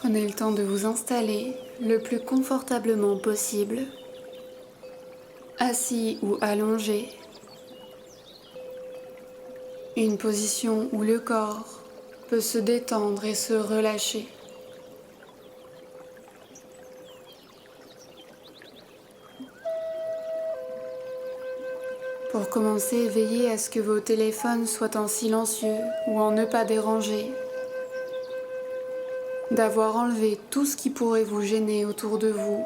Prenez le temps de vous installer le plus confortablement possible, assis ou allongé, une position où le corps peut se détendre et se relâcher. Pour commencer, veillez à ce que vos téléphones soient en silencieux ou en ne pas déranger, d'avoir enlevé tout ce qui pourrait vous gêner autour de vous,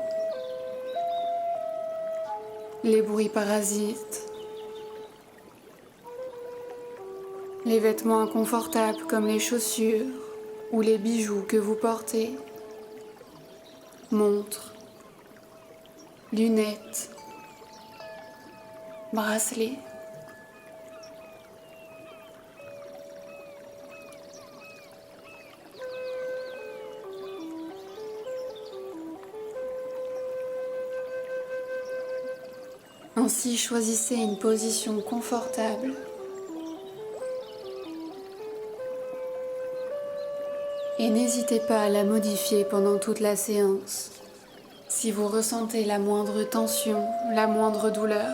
les bruits parasites, les vêtements inconfortables comme les chaussures ou les bijoux que vous portez, montres, lunettes, bracelets. Ainsi, choisissez une position confortable et n'hésitez pas à la modifier pendant toute la séance si vous ressentez la moindre tension, la moindre douleur.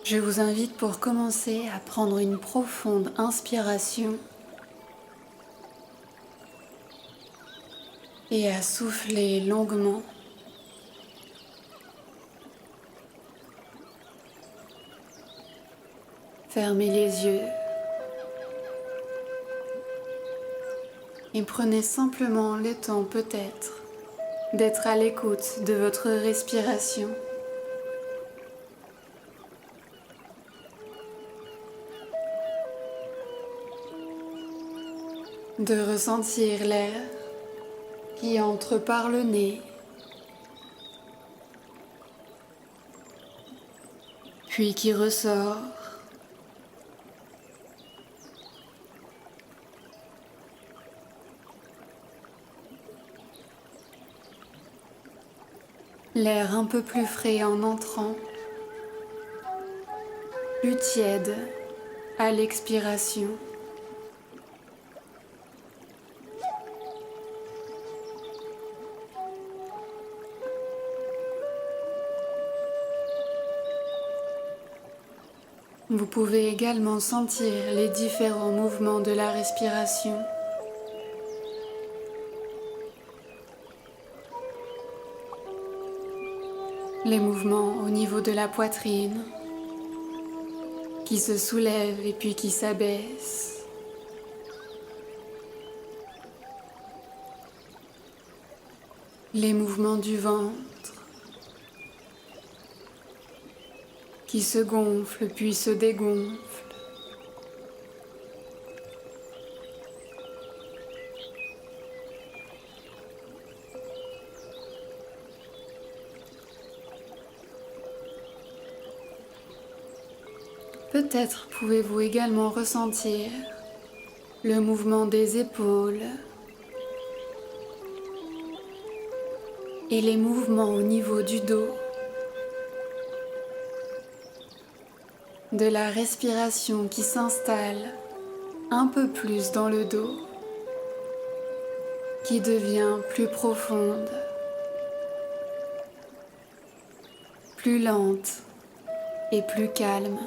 Je vous invite pour commencer à prendre une profonde inspiration et à souffler longuement. Fermez les yeux et prenez simplement le temps peut-être d'être à l'écoute de votre respiration. De ressentir l'air qui entre par le nez, puis qui ressort. L'air un peu plus frais en entrant, plus tiède à l'expiration. Vous pouvez également sentir les différents mouvements de la respiration. Les mouvements au niveau de la poitrine qui se soulèvent et puis qui s'abaissent. Les mouvements du ventre qui se gonflent puis se dégonflent. Peut-être pouvez-vous également ressentir le mouvement des épaules et les mouvements au niveau du dos, de la respiration qui s'installe un peu plus dans le dos, qui devient plus profonde, plus lente et plus calme.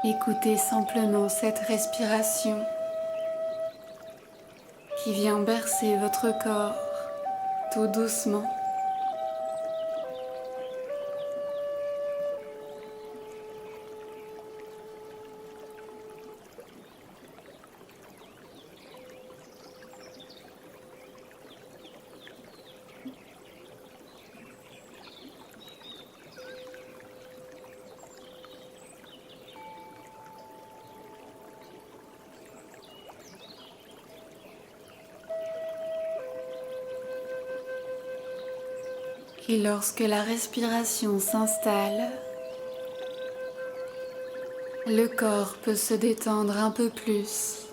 Écoutez simplement cette respiration qui vient bercer votre corps tout doucement. Et lorsque la respiration s'installe, le corps peut se détendre un peu plus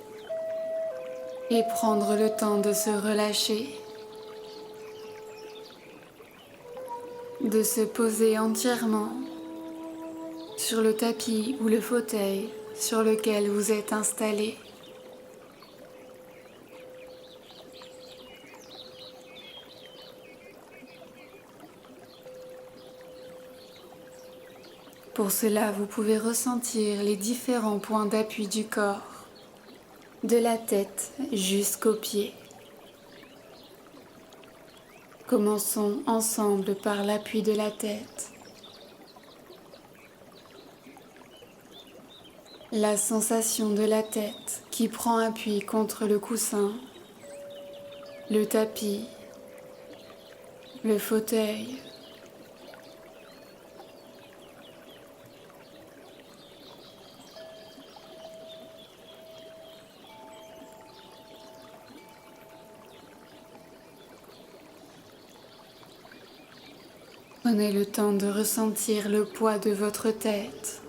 et prendre le temps de se relâcher, de se poser entièrement sur le tapis ou le fauteuil sur lequel vous êtes installé. Pour cela, vous pouvez ressentir les différents points d'appui du corps, de la tête jusqu'aux pieds. Commençons ensemble par l'appui de la tête. La sensation de la tête qui prend appui contre le coussin, le tapis, le fauteuil. Prenez le temps de ressentir le poids de votre tête,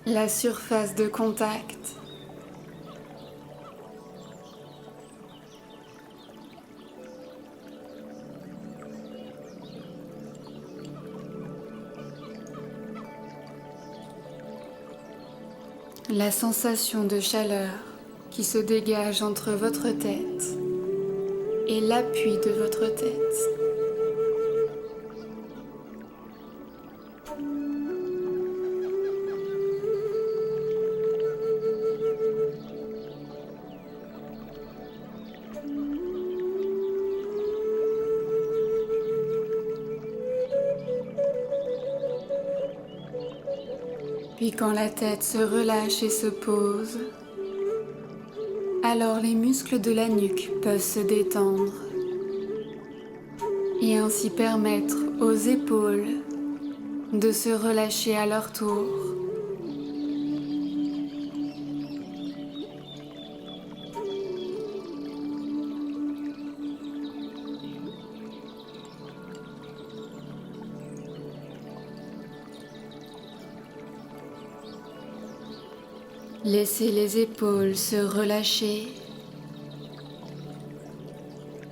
la surface de contact. La sensation de chaleur qui se dégage entre votre tête et l'appui de votre tête. Puis quand la tête se relâche et se pose, alors les muscles de la nuque peuvent se détendre et ainsi permettre aux épaules de se relâcher à leur tour. Laissez les épaules se relâcher,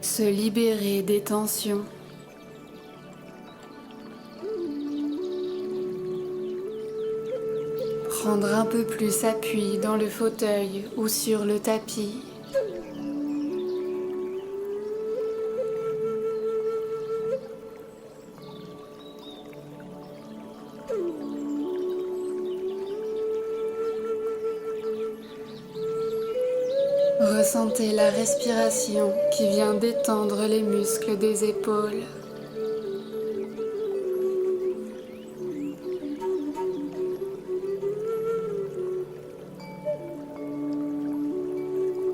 se libérer des tensions. Prendre un peu plus appui dans le fauteuil ou sur le tapis. Ressentez la respiration qui vient détendre les muscles des épaules.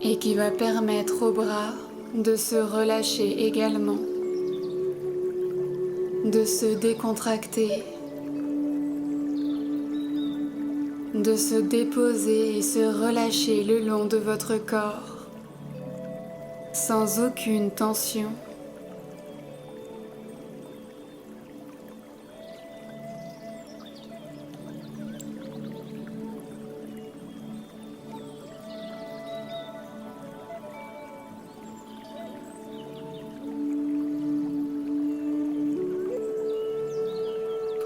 Et qui va permettre aux bras de se relâcher également, de se décontracter, de se déposer et se relâcher le long de votre corps, sans aucune tension.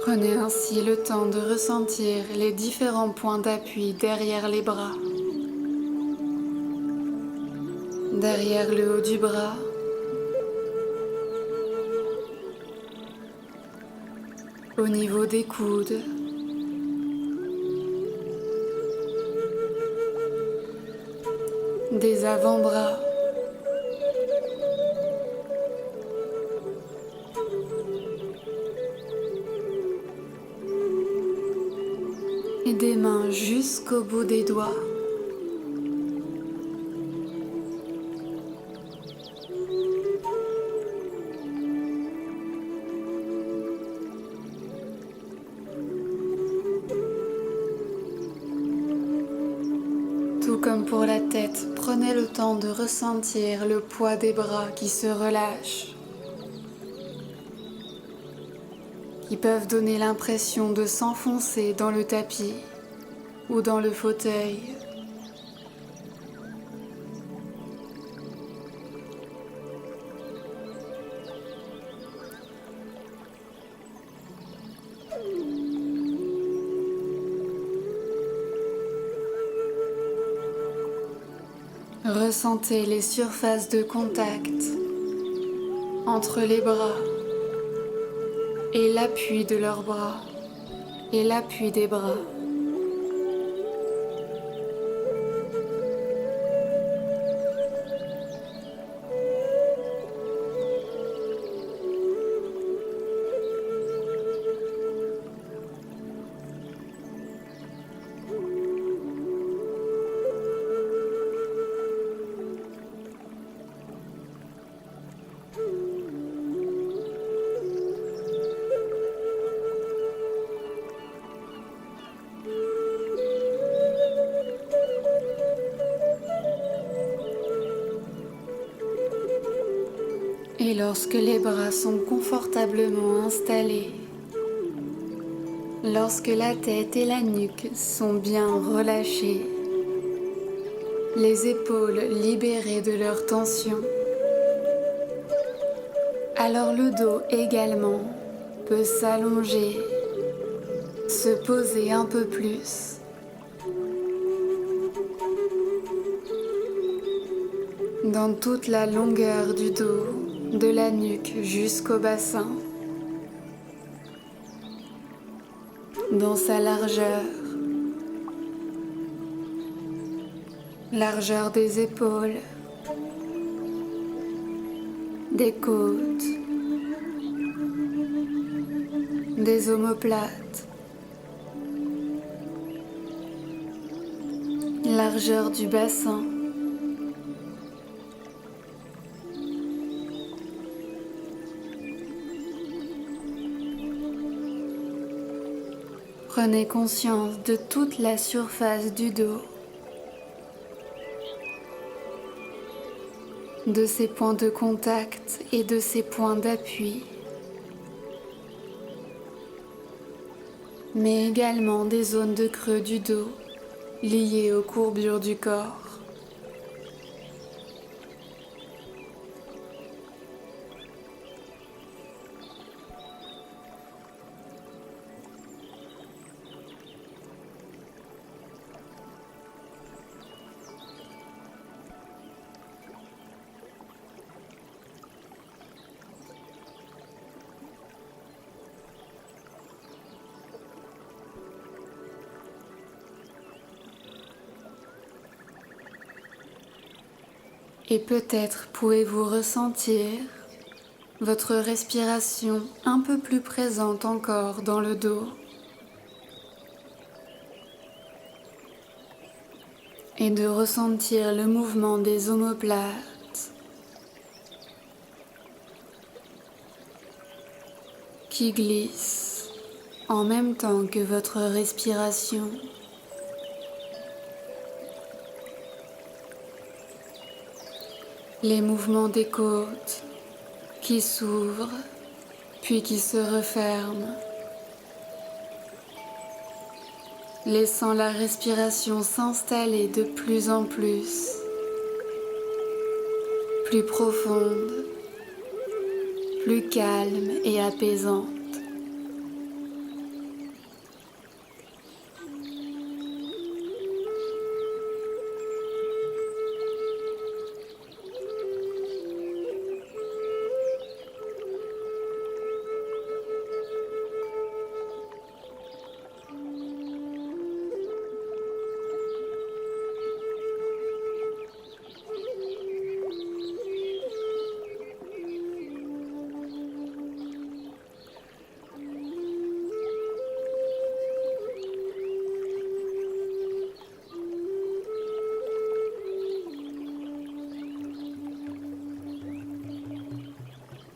Prenez ainsi le temps de ressentir les différents points d'appui derrière les bras, derrière le haut du bras, au niveau des coudes, des avant-bras, et des mains jusqu'au bout des doigts. Tout comme pour la tête, prenez le temps de ressentir le poids des bras qui se relâchent, qui peuvent donner l'impression de s'enfoncer dans le tapis ou dans le fauteuil. Ressentez les surfaces de contact entre les bras et l'appui de leurs bras et l'appui des bras. Et lorsque les bras sont confortablement installés, lorsque la tête et la nuque sont bien relâchées, les épaules libérées de leur tension, alors le dos également peut s'allonger, se poser un peu plus. Dans toute la longueur du dos, de la nuque jusqu'au bassin, dans sa largeur, largeur des épaules, des côtes, des omoplates, largeur du bassin. Prenez conscience de toute la surface du dos, de ses points de contact et de ses points d'appui, mais également des zones de creux du dos liées aux courbures du corps. Et peut-être pouvez-vous ressentir votre respiration un peu plus présente encore dans le dos. Et de ressentir le mouvement des omoplates qui glissent en même temps que votre respiration. Les mouvements des côtes qui s'ouvrent puis qui se referment, laissant la respiration s'installer de plus en plus profonde, plus calme et apaisante.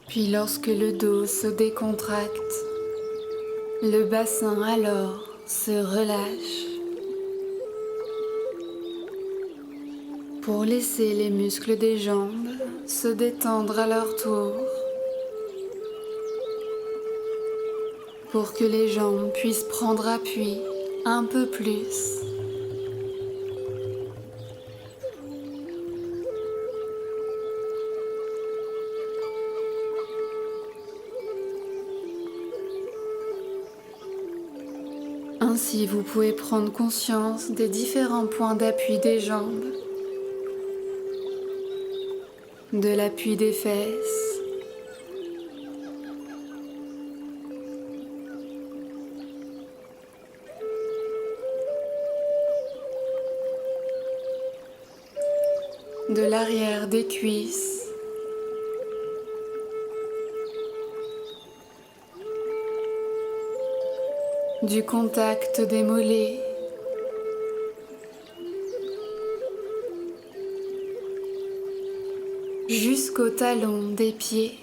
Puis lorsque le dos se décontracte, le bassin alors se relâche. pour laisser les muscles des jambes se détendre à leur tour, pour que les jambes puissent prendre appui un peu plus. Ainsi, vous pouvez prendre conscience des différents points d'appui des jambes, de l'appui des fesses, de l'arrière des cuisses, du contact des mollets, jusqu'au talon des pieds.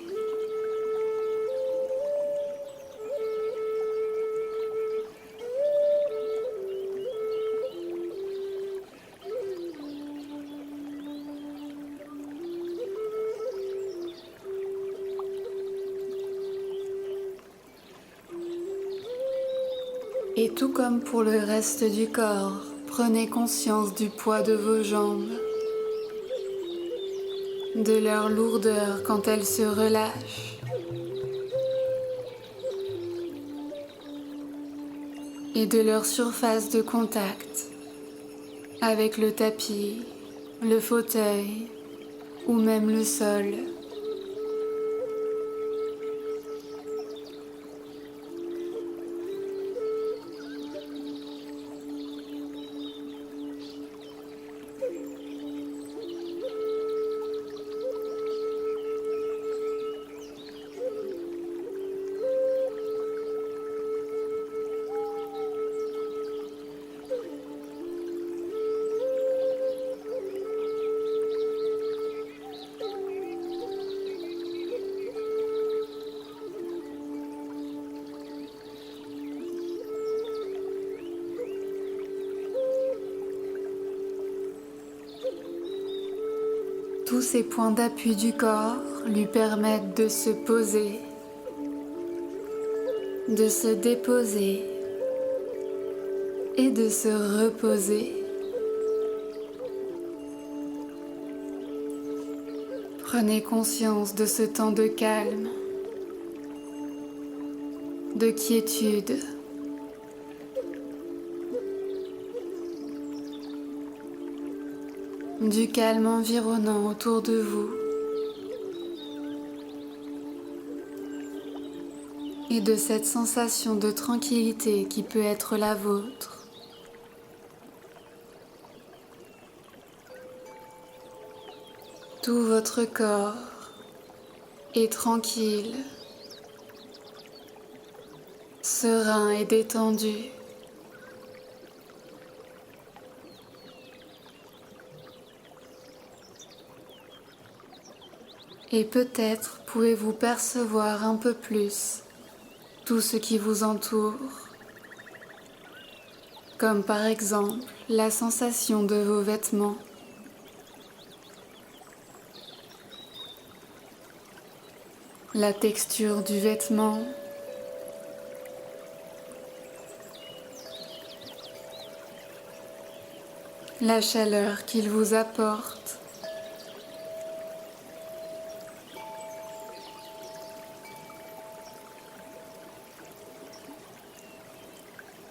Et tout comme pour le reste du corps, prenez conscience du poids de vos jambes, de leur lourdeur quand elles se relâchent, et de leur surface de contact avec le tapis, le fauteuil ou même le sol. Tous ces points d'appui du corps lui permettent de se poser, de se déposer et de se reposer. Prenez conscience de ce temps de calme, de quiétude. Du calme environnant autour de vous et de cette sensation de tranquillité qui peut être la vôtre. Tout votre corps est tranquille, serein et détendu. Et peut-être pouvez-vous percevoir un peu plus tout ce qui vous entoure, comme par exemple la sensation de vos vêtements, la texture du vêtement, la chaleur qu'il vous apporte.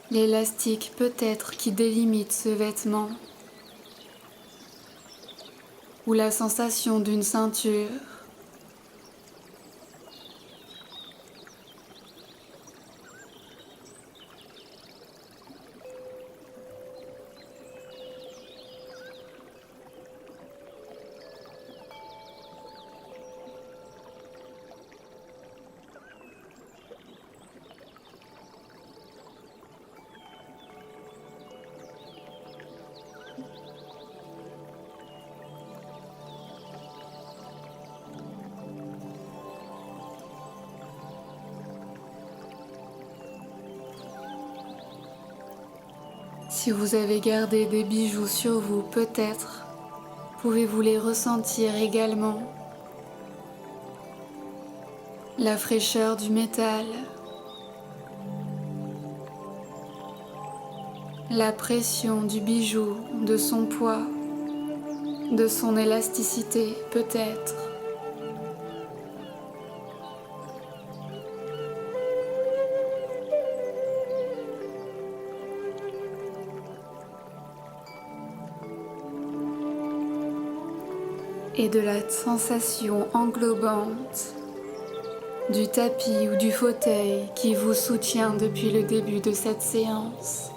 L'élastique peut-être qui délimite ce vêtement, ou la sensation d'une ceinture. Si vous avez gardé des bijoux sur vous, peut-être pouvez-vous les ressentir également. La fraîcheur du métal, la pression du bijou, de son poids, de son élasticité peut-être. Et de la sensation englobante du tapis ou du fauteuil qui vous soutient depuis le début de cette séance.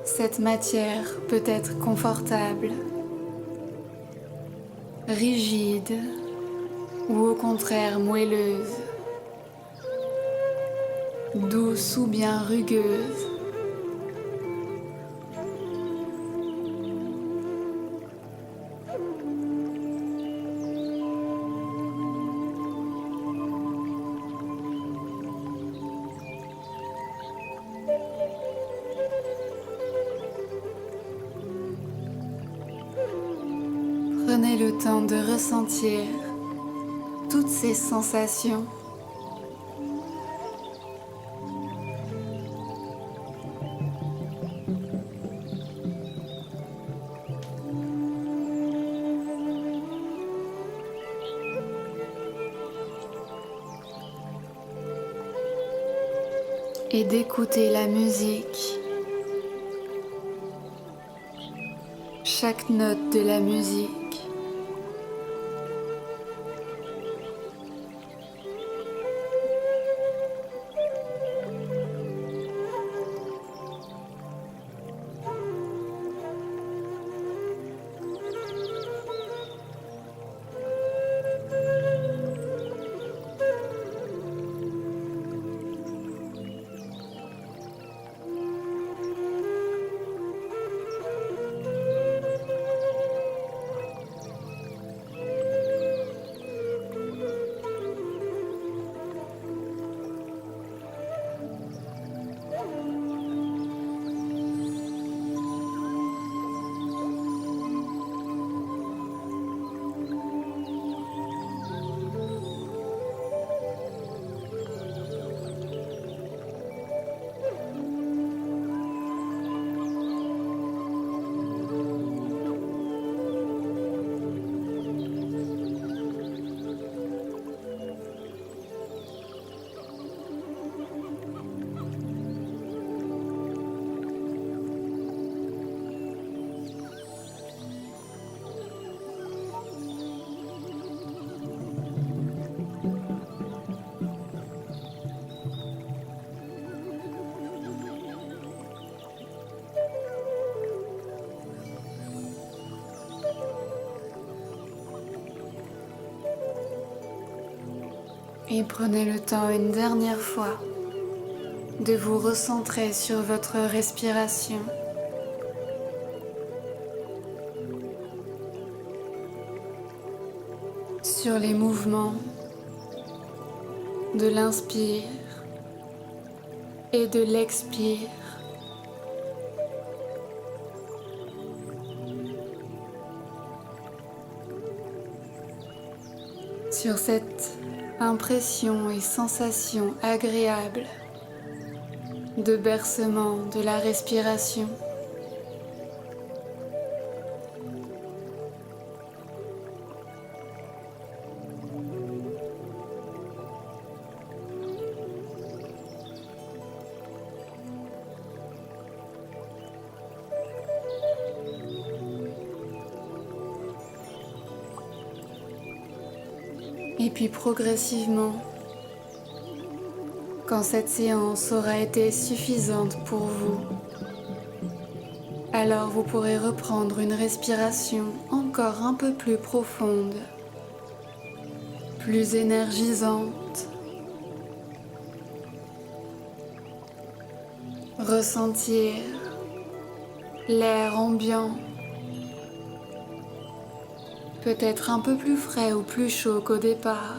Cette matière peut être confortable, rigide ou au contraire moelleuse, douce ou bien rugueuse. Prenez le temps de ressentir toutes ces sensations. Et d'écouter la musique, chaque note de la musique. Et prenez le temps une dernière fois de vous recentrer sur votre respiration. Sur les mouvements de l'inspire et de l'expire. Sur cette impression et sensation agréable de bercement de la respiration. Et puis progressivement, quand cette séance aura été suffisante pour vous, alors vous pourrez reprendre une respiration encore un peu plus profonde, plus énergisante. Ressentir l'air ambiant, peut-être un peu plus frais ou plus chaud qu'au départ.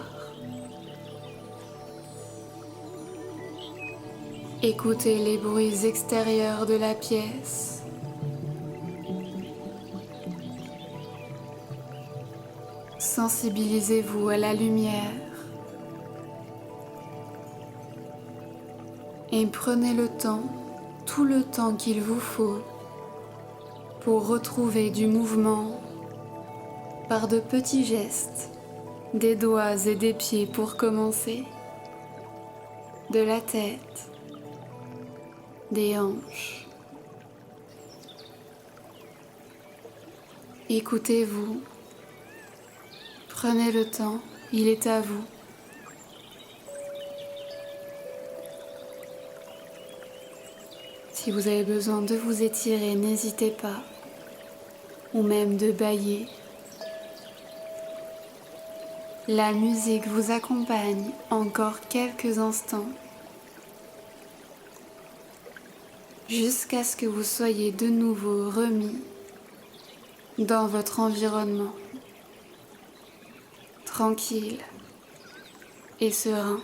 Écoutez les bruits extérieurs de la pièce. Sensibilisez-vous à la lumière et prenez le temps, tout le temps qu'il vous faut pour retrouver du mouvement par de petits gestes, des doigts et des pieds pour commencer, de la tête, des hanches. Écoutez-vous, prenez le temps, il est à vous. Si vous avez besoin de vous étirer, n'hésitez pas, ou même de bâiller. La musique vous accompagne encore quelques instants, jusqu'à ce que vous soyez de nouveau remis dans votre environnement, tranquille et serein.